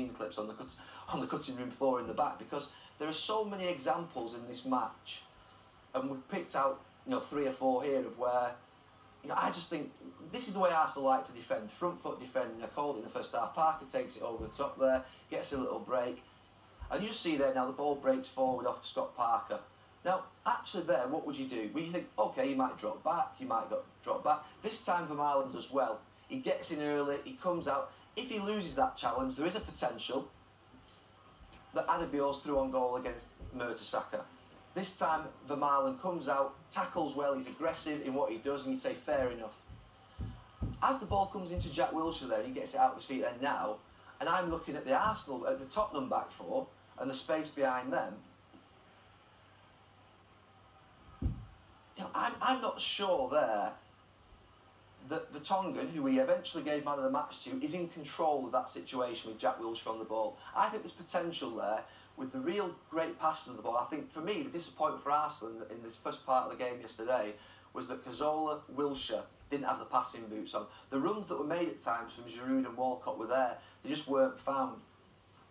15 clips on the cutting room floor in the back, because there are so many examples in this match, and we've picked out 3 or 4 here of where I just think this is the way Arsenal like to defend. Front foot defending. I called it in the first half. Parker takes it over the top there, gets a little break. And you just see there now the ball breaks forward off Scott Parker. Now, actually there, what would you do? Well, you think, OK, he might drop back, drop back. This time Vermaelen does well. He gets in early, he comes out. If he loses that challenge, there is a potential that Adebayor's through on goal against Mertesacker. This time, Vermaelen comes out, tackles well, he's aggressive in what he does, and you'd say, fair enough. As the ball comes into Jack Wilshere there, he gets it out of his feet there now, and I'm looking at the Arsenal, at the Tottenham back four, and the space behind them. I'm not sure there that the Tongan, who we eventually gave man of the match to, is in control of that situation with Jack Wilshere on the ball. I think there's potential there with the real great passes of the ball. I think, for me, the disappointment for Arsenal in this first part of the game yesterday was that Cazorla, Wilshere didn't have the passing boots on. The runs that were made at times from Giroud and Walcott were there. They just weren't found.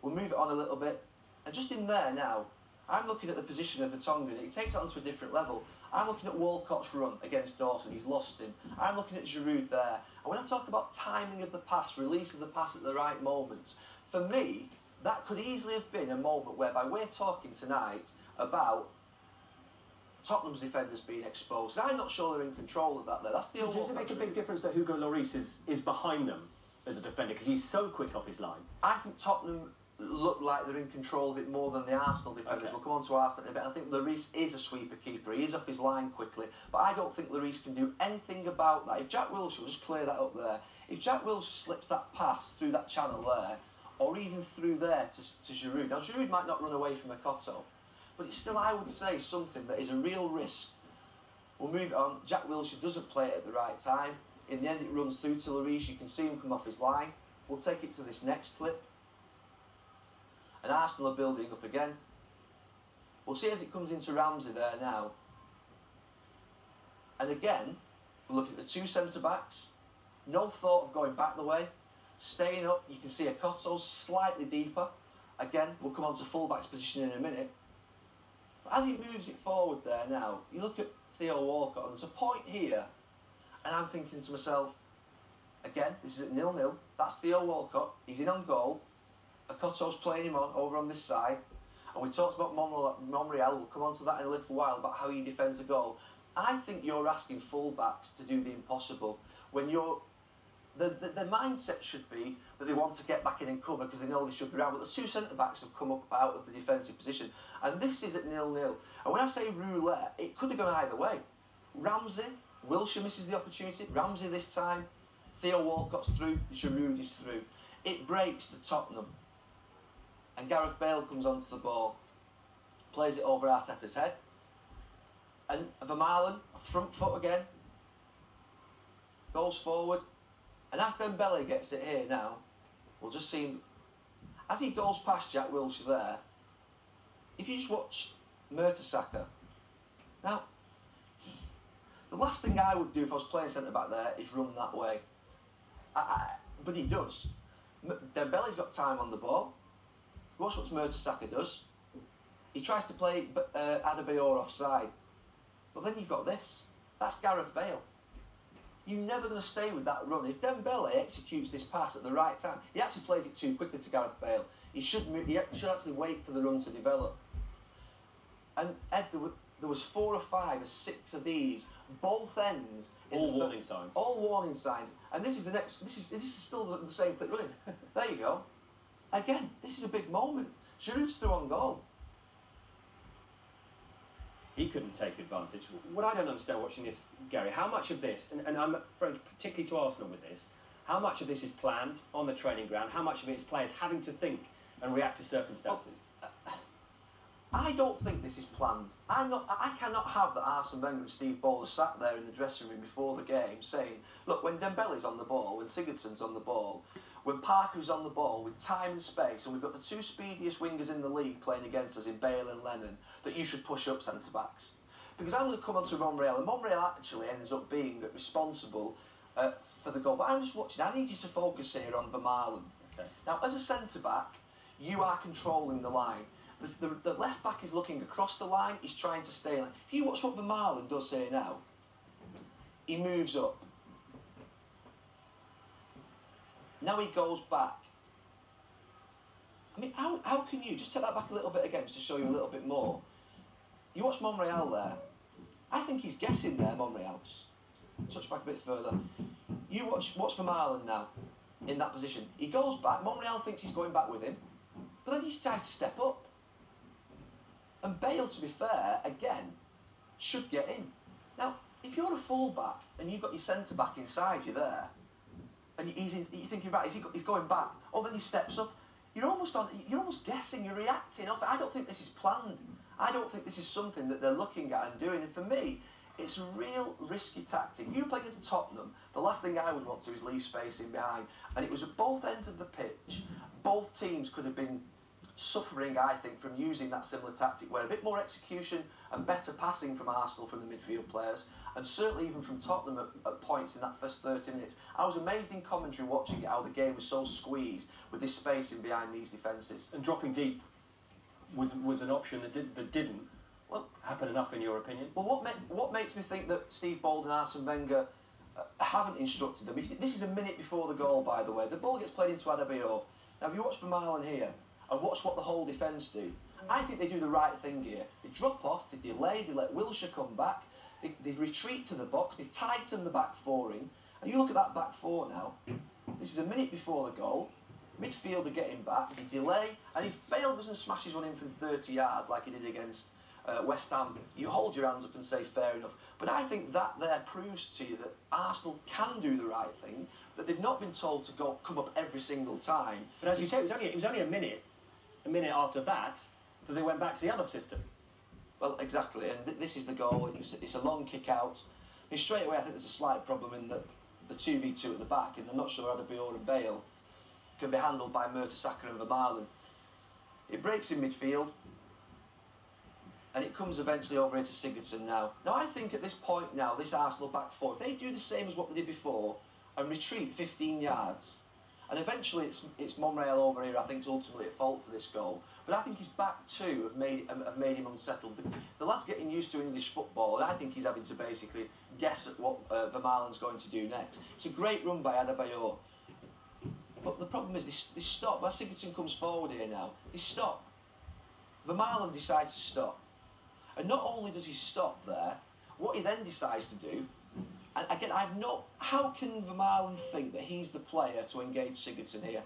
We'll move it on a little bit. And just in there now, I'm looking at the position of the Tongan. It takes it onto a different level. I'm looking at Walcott's run against Dawson. He's lost him. I'm looking at Giroud there. And when I talk about timing of the pass, release of the pass at the right moments, for me, that could easily have been a moment whereby we're talking tonight about Tottenham's defenders being exposed. I'm not sure they're in control of that there. That's the So does it make a big difference that Hugo Lloris is behind them as a defender, because he's so quick off his line? I think Tottenham look like they're in control of it more than the Arsenal defenders. Okay. We'll come on to Arsenal in a bit. I think Lloris is a sweeper keeper. He is off his line quickly. But I don't think Lloris can do anything about that. If Jack Wilshere, will just clear that up there, if Jack Wilshere slips that pass through that channel there, or even through there to Giroud. Now, Giroud might not run away from Okoto, but it's still, I would say, something that is a real risk. We'll move it on. Jack Wilshere doesn't play it at the right time. In the end, it runs through to Lloris. You can see him come off his line. We'll take it to this next clip. And Arsenal are building up again. We'll see as it comes into Ramsey there now. And again, we're looking at the 2 centre-backs. No thought of going back the way. Staying up, you can see Okoto's slightly deeper. Again, we'll come on to full-back's position in a minute. But as he moves it forward there now, you look at Theo Walcott, and there's a point here, and I'm thinking to myself, again, this is at 0-0. That's Theo Walcott. He's in on goal. Okoto's playing him over on this side. And we talked about Monreal. We'll come on to that in a little while about how he defends the goal. I think you're asking full-backs to do the impossible when you're... The mindset should be that they want to get back in and cover because they know they should be around. But the 2 centre-backs have come up out of the defensive position. And this is at 0-0. And when I say roulette, it could have gone either way. Ramsey, Wilshere misses the opportunity. Ramsey this time. Theo Walcott's through. Giroud is through. It breaks to Tottenham. And Gareth Bale comes onto the ball. Plays it over Arteta's head. And Vermaelen, front foot again. Goes forward. And as Dembele gets it here now, we'll just see him, as he goes past Jack Wilshere there, if you just watch Mertesacker, now, the last thing I would do if I was playing centre-back there is run that way. But he does. Dembele's got time on the ball. Watch what Mertesacker does. He tries to play Adebayor offside. But then you've got this. That's Gareth Bale. You're never going to stay with that run. If Dembele executes this pass at the right time, he actually plays it too quickly to Gareth Bale. He should actually wait for the run to develop. And Ed, there was 4 or 5 or 6 of these, both ends. All warning signs. All warning signs. And this is the next. This is still the same clip running. There you go. Again, this is a big moment. Giroud's through on goal. He couldn't take advantage. What I don't understand watching this, Gary, how much of this, and I'm referring particularly to Arsenal with this, how much of this is planned on the training ground? How much of it is players having to think and react to circumstances? I don't think this is planned. I cannot have that Arsene Wenger and Steve Bowler sat there in the dressing room before the game saying, look, when Dembele's on the ball, when Sigurdsson's on the ball, when Parker's on the ball with time and space, and we've got the 2 speediest wingers in the league playing against us in Bale and Lennon, that you should push up centre-backs. Because I'm going to come on to Monreal, and Monreal actually ends up being responsible for the goal. But I'm just watching. I need you to focus here on Vermaelen. Okay. Now, as a centre-back, you are controlling the line. The left-back is looking across the line, he's trying to stay in line. If you watch what Vermaelen does here now, he moves up. Now he goes back. I mean, how can you, just take that back a little bit again, just to show you a little bit more. You watch Monreal there. I think he's guessing there, Monreal. Just touch back a bit further. You watch Vermaelen now, in that position. He goes back, Monreal thinks he's going back with him, but then he decides to step up. And Bale, to be fair, again, should get in. Now, if you're a full-back, and you've got your centre-back inside you there, and you're thinking, right, he's going back, oh, then he steps up, you're almost guessing, you're reacting off it. I don't think this is planned. I don't think this is something that they're looking at and doing. And for me, it's a real risky tactic. You play against Tottenham, the last thing I would want to is leave space in behind. And it was at both ends of the pitch. Both teams could have been suffering, I think, from using that similar tactic, where a bit more execution and better passing from Arsenal, from the midfield players, and certainly even from Tottenham at points in that first 30 minutes. I was amazed in commentary watching it, how the game was so squeezed with this space in behind these defences. And dropping deep was an option that didn't happen enough, in your opinion? Well, what makes me think that Steve Bold and Arsene Wenger haven't instructed them? This is a minute before the goal, by the way. The ball gets played into Adebayor. Now, if you watch Vermaelen here, and watch what the whole defence do, I think they do the right thing here. They drop off, they delay, they let Wilshere come back, they retreat to the box, they tighten the back four in. And you look at that back four now, this is a minute before the goal, midfield are getting back, they delay, and if Bale doesn't smash his one in from 30 yards like he did against West Ham, you hold your hands up and say fair enough. But I think that there proves to you that Arsenal can do the right thing, that they've not been told to come up every single time. But as you say, it was only a minute after that they went back to the other system. Well, exactly, and this is the goal. It's a long kick out. I mean, straight away, I think there's a slight problem in the 2v2 at the back, and I'm not sure Adebayor and Bale can be handled by Mertesacker and Vermaelen. It breaks in midfield, and it comes eventually over here to Sigurdsson now. Now, I think at this point now, this Arsenal back four, if they do the same as what they did before and retreat 15 yards, and eventually it's Monreal over here, I think, is ultimately at fault for this goal. But I think his back two have made him unsettled. The lad's getting used to English football, and I think he's having to basically guess at what Vermaelen's going to do next. It's a great run by Adebayor. But the problem is, they stop. As Sigurdsson comes forward here now, they stop. Vermaelen decides to stop. And not only does he stop there, what he then decides to do, and again, how can Vermaelen think that he's the player to engage Sigurdsson here?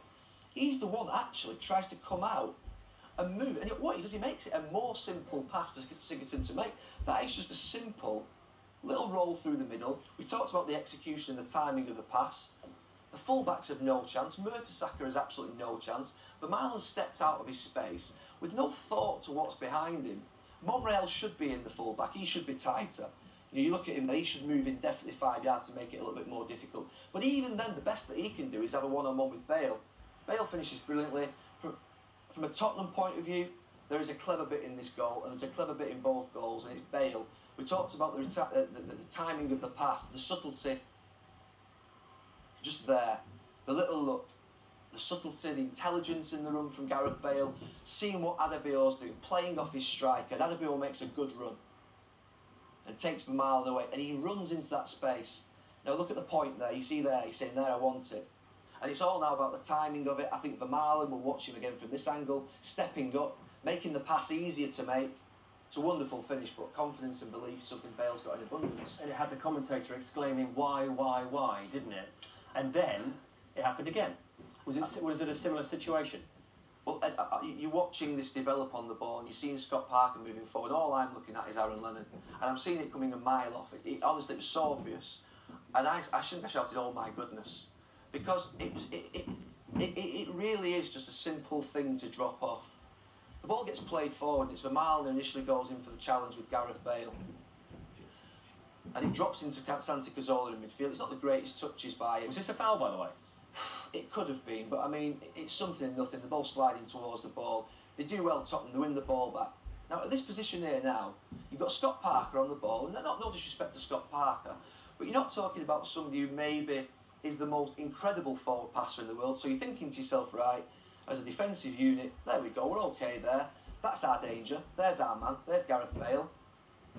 He's the one that actually tries to come out and move. And what he does, he makes it a more simple pass for Sigurdsson to make. That is just a simple little roll through the middle. We talked about the execution and the timing of the pass. The full-backs have no chance. Mertesacker has absolutely no chance. Vermaelen stepped out of his space with no thought to what's behind him. Monreal should be in the full-back. He should be tighter. You look at him, he should move in definitely 5 yards to make it a little bit more difficult. But even then, the best that he can do is have a one-on-one with Bale. Bale finishes brilliantly. From a Tottenham point of view, there is a clever bit in this goal, and there's a clever bit in both goals, and it's Bale. We talked about the timing of the pass, the subtlety, just there. The little look, the subtlety, the intelligence in the run from Gareth Bale, seeing what Adebayor's doing, playing off his striker, and Adebayor makes a good run and takes Vermaelen away, and he runs into that space. Now look at the point there, you see there, he's saying there, I want it. And it's all now about the timing of it. I think Vermaelen will watch him again from this angle, stepping up, making the pass easier to make. It's a wonderful finish, but confidence and belief is something Bale's got in abundance. And it had the commentator exclaiming, why, didn't it? And then it happened again. Was it a similar situation? Well, you're watching this develop on the ball, and you're seeing Scott Parker moving forward. All I'm looking at is Aaron Lennon, and I'm seeing it coming a mile off. Honestly, it was so obvious, and I shouldn't have shouted, "Oh my goodness," because it really is just a simple thing to drop off. The ball gets played forward. It's Vermaelen initially goes in for the challenge with Gareth Bale, and it drops into Santi Cazorla in midfield. It's not the greatest touches by him. Was this a foul, by the way? It could have been, but I mean, it's something and nothing. The ball sliding towards the ball. They do well, Tottenham. They win the ball back. Now, at this position here now, you've got Scott Parker on the ball, and no disrespect to Scott Parker, but you're not talking about somebody who maybe is the most incredible forward passer in the world. So you're thinking to yourself, right, as a defensive unit, there we go, we're okay there. That's our danger. There's our man. There's Gareth Bale.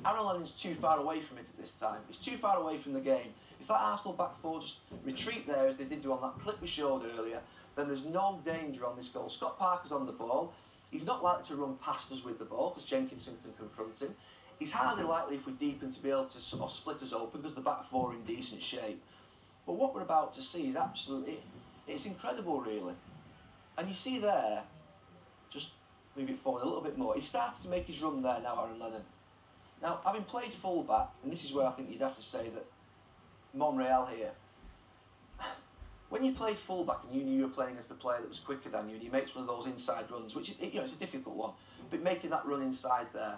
Aaron Lennon's too far away from it at this time. He's too far away from the game. If that Arsenal back four just retreat there, as they did do on that clip we showed earlier, then there's no danger on this goal. Scott Parker's on the ball. He's not likely to run past us with the ball because Jenkinson can confront him. He's hardly likely, if we deepen, to be able to sort of split us open because the back four are in decent shape. But what we're about to see is absolutely, it's incredible really. And you see there, just move it forward a little bit more. He started to make his run there now, Aaron Lennon. Now, having played full-back, and this is where I think you'd have to say that Monreal here, when you played full-back and you knew you were playing against a player that was quicker than you, and he makes one of those inside runs, which, you know, it's a difficult one, but making that run inside there,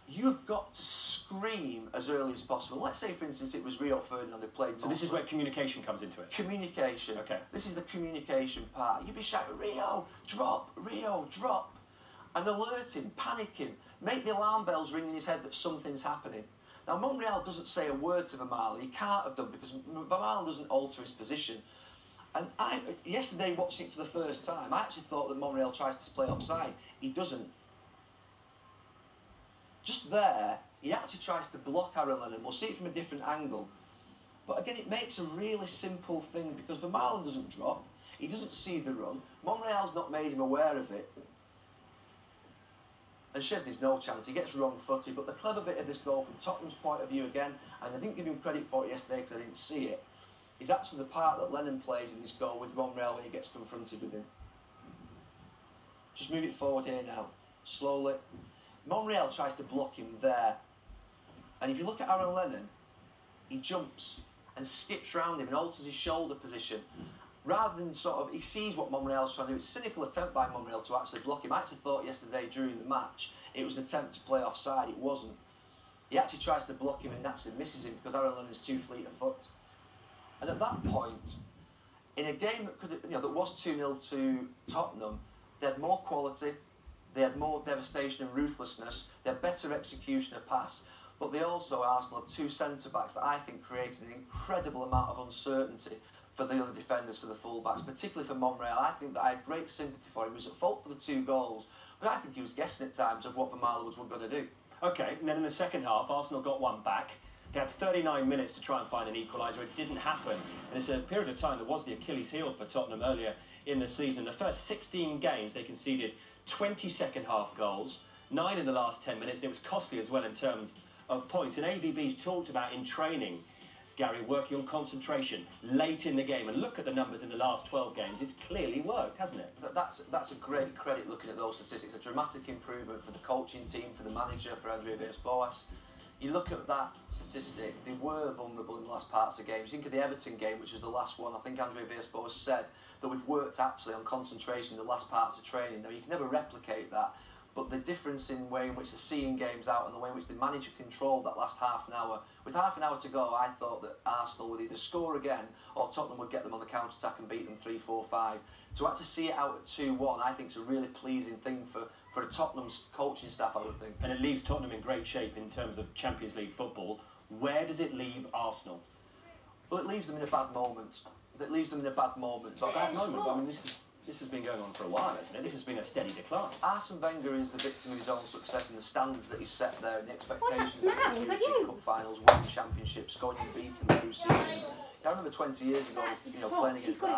you've got to scream as early as possible. Let's say, for instance, it was Rio Ferdinand who played... So this is where communication comes into it? Communication. Okay. This is the communication part. You'd be shouting, Rio, drop, and alert him, panic him, make the alarm bells ring in his head that something's happening. Now, Monreal doesn't say a word to Vermaelen. He can't have done because Vermaelen doesn't alter his position. And yesterday, watching it for the first time, I actually thought that Monreal tries to play offside. He doesn't. Just there, he actually tries to block Aaron Lennon. We'll see it from a different angle. But again, it makes a really simple thing because Vermaelen doesn't drop. He doesn't see the run. Monreal's not made him aware of it. And Szczesny's no chance. He gets wrong-footed. But the clever bit of this goal from Tottenham's point of view again, and I didn't give him credit for it yesterday because I didn't see it, is actually the part that Lennon plays in this goal with Monreal when he gets confronted with him. Just move it forward here now, slowly. Monreal tries to block him there. And if you look at Aaron Lennon, he jumps and skips round him and alters his shoulder position. Rather than sort of, he sees what Monreal's trying to do. It's a cynical attempt by Monreal to actually block him. I actually thought yesterday during the match it was an attempt to play offside. It wasn't. He actually tries to block him and naturally misses him because Aaron Lennon's too fleet of foot. And at that point, in a game that could, you know, that was 2-0 to Tottenham, they had more quality, they had more devastation and ruthlessness, they had better execution of pass, but they also, Arsenal, had two centre-backs that I think created an incredible amount of uncertainty for the other defenders, for the full-backs, particularly for Monreal. I think that I had great sympathy for him. He was at fault for the two goals, but I think he was guessing at times of what Vermaelen was going to do. OK, and then in the second half, Arsenal got one back. They had 39 minutes to try and find an equaliser. It didn't happen. And it's a period of time that was the Achilles heel for Tottenham earlier in the season. The first 16 games, they conceded 20 second-half goals, 9 in the last 10 minutes. It was costly as well in terms of points. And AVB's talked about in training, Gary, working on concentration late in the game. And look at the numbers in the last 12 games. It's clearly worked, hasn't it? That's a great credit looking at those statistics. A dramatic improvement for the coaching team, for the manager, for Andrea Villas-Boas. You look at that statistic, they were vulnerable in the last parts of games. You think of the Everton game, which was the last one. I think Andrea Villas-Boas said that we've worked actually on concentration in the last parts of training. Now, you can never replicate that, but the difference in the way in which they're seeing games out and the way in which the manager controlled that last half an hour. With half an hour to go, I thought that Arsenal would either score again or Tottenham would get them on the counter-attack and beat them 3-4-5. To actually see it out at 2-1, I think is a really pleasing thing for a Tottenham's coaching staff, I would think. And it leaves Tottenham in great shape in terms of Champions League football. Where does it leave Arsenal? Well, it leaves them in a bad moment. It leaves them in a bad moment. A bad moment? I mean, this has been going on for a while, hasn't it? This has been a steady decline. Arsene Wenger is the victim of his own success and the standards that he's set there and the expectations that of smell? achieving cup finals, winning championships, going and beating through seasons. I remember 20 years ago, you know, playing against Arsenal.